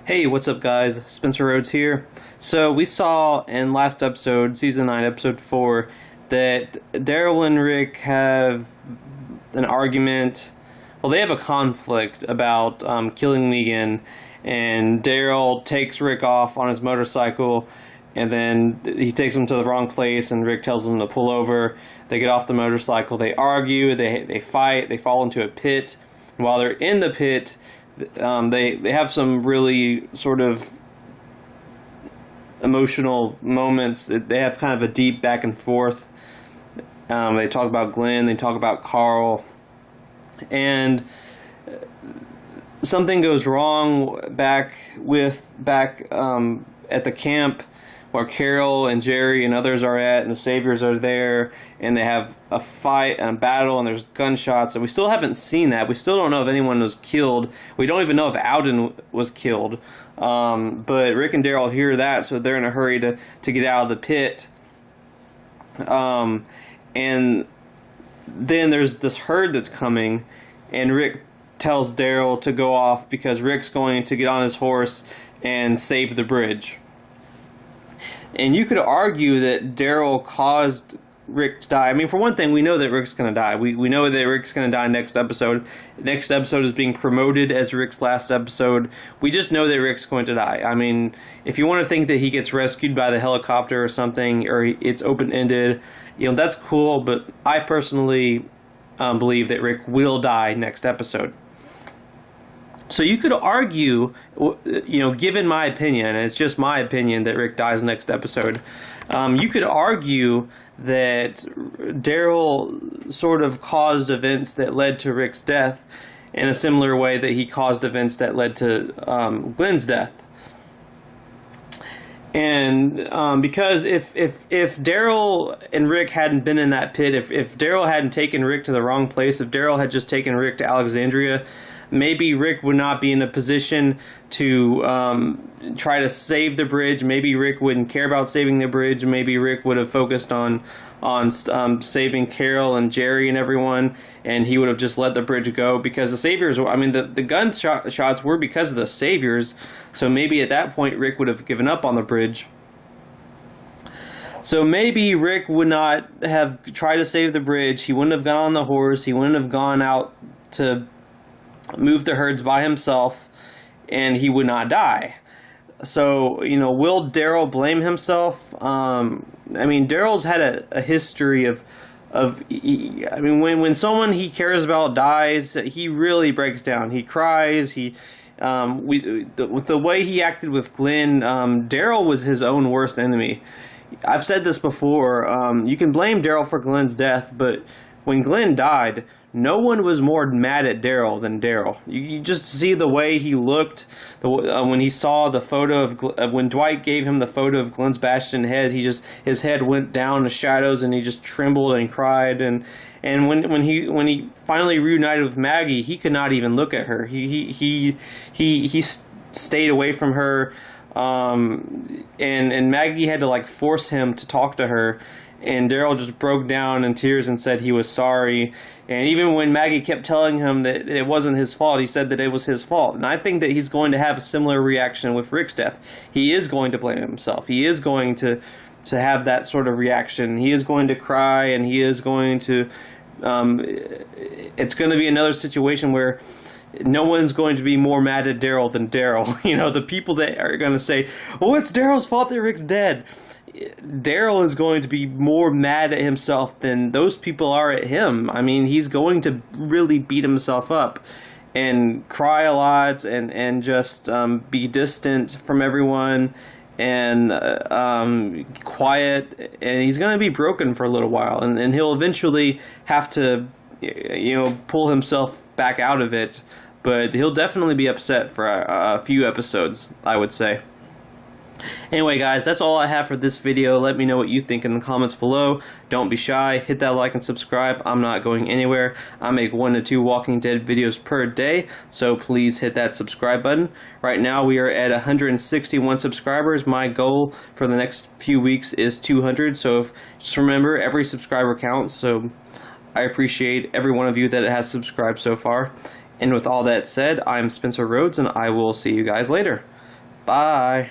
Hey, what's up guys? Spencer Rhodes here. So we saw in last episode, season 9, episode 4, that Daryl and Rick have an argument. Well, they have a conflict about killing Negan, and Daryl takes Rick off on his motorcycle, and then he takes him to the wrong place, and Rick tells him to pull over. They get off the motorcycle, they argue, they fight, they fall into a pit. And while they're in the pit, they have some really sort of emotional moments. They have kind of a deep back and forth. They talk about Glenn, they talk about Carl, and something goes wrong back at the camp where Carol and Jerry and others are at, and the Saviors are there, and they have a fight and a battle, and there's gunshots, and we still haven't seen that. We still don't know if anyone was killed. We don't even know if Alden was killed. But Rick and Daryl hear that, so they're in a hurry to get out of the pit. And then there's this herd that's coming, and Rick tells Daryl to go off because Rick's going to get on his horse and save the bridge. And you could argue that Daryl caused Rick to die. I mean, for one thing, we know that Rick's going to die. We know that Rick's going to die next episode. Next episode is being promoted as Rick's last episode. We just know that Rick's going to die. I mean, if you want to think that he gets rescued by the helicopter or something, or it's open-ended, that's cool, but I personally believe that Rick will die next episode. So you could argue, given my opinion, and it's just my opinion that Rick dies next episode, you could argue that Daryl sort of caused events that led to Rick's death in a similar way that he caused events that led to Glenn's death. And because if Daryl and Rick hadn't been in that pit, if Daryl hadn't taken Rick to the wrong place, if Daryl had just taken Rick to Alexandria, maybe Rick would not be in a position to try to save the bridge. Maybe Rick wouldn't care about saving the bridge. Maybe Rick would have focused on saving Carol and Jerry and everyone, and he would have just let the bridge go because the Saviors, the gun shots were because of the Saviors, so maybe at that point Rick would have given up on the bridge. So maybe Rick would not have tried to save the bridge. He wouldn't have gone on the horse. He wouldn't have gone out to move the herds by himself, and he would not die. So, will Daryl blame himself? Daryl's had a history when someone he cares about dies, he really breaks down. He cries. With the way he acted with Glenn, Daryl was his own worst enemy. I've said this before. You can blame Daryl for Glenn's death, but when Glenn died, no one was more mad at Daryl than Daryl. You just see the way he looked when he saw the photo of when Dwight gave him the photo of Glenn's bashed head. His head went down in the shadows, and he just trembled and cried. And when he finally reunited with Maggie, he could not even look at her. He stayed away from her, and Maggie had to force him to talk to her. And Daryl just broke down in tears and said he was sorry. And even when Maggie kept telling him that it wasn't his fault, he said that it was his fault. And I think that he's going to have a similar reaction with Rick's death. He is going to blame himself. He is going to have that sort of reaction. He is going to cry, and he is going to... it's going to be another situation where no one's going to be more mad at Daryl than Daryl. The people that are going to say, "Oh, it's Daryl's fault that Rick's dead." Daryl is going to be more mad at himself than those people are at him. He's going to really beat himself up and cry a lot and just be distant from everyone and quiet. And he's going to be broken for a little while. And he'll eventually have to, pull himself back out of it. But he'll definitely be upset for a few episodes, I would say. Anyway, guys, that's all I have for this video. Let me know what you think in the comments below. Don't be shy. Hit that like and subscribe. I'm not going anywhere. I make 1 to 2 Walking Dead videos per day, so please hit that subscribe button. Right now, we are at 161 subscribers. My goal for the next few weeks is 200, so just remember, every subscriber counts, so I appreciate every one of you that has subscribed so far. And with all that said, I'm Spencer Rhodes, and I will see you guys later. Bye.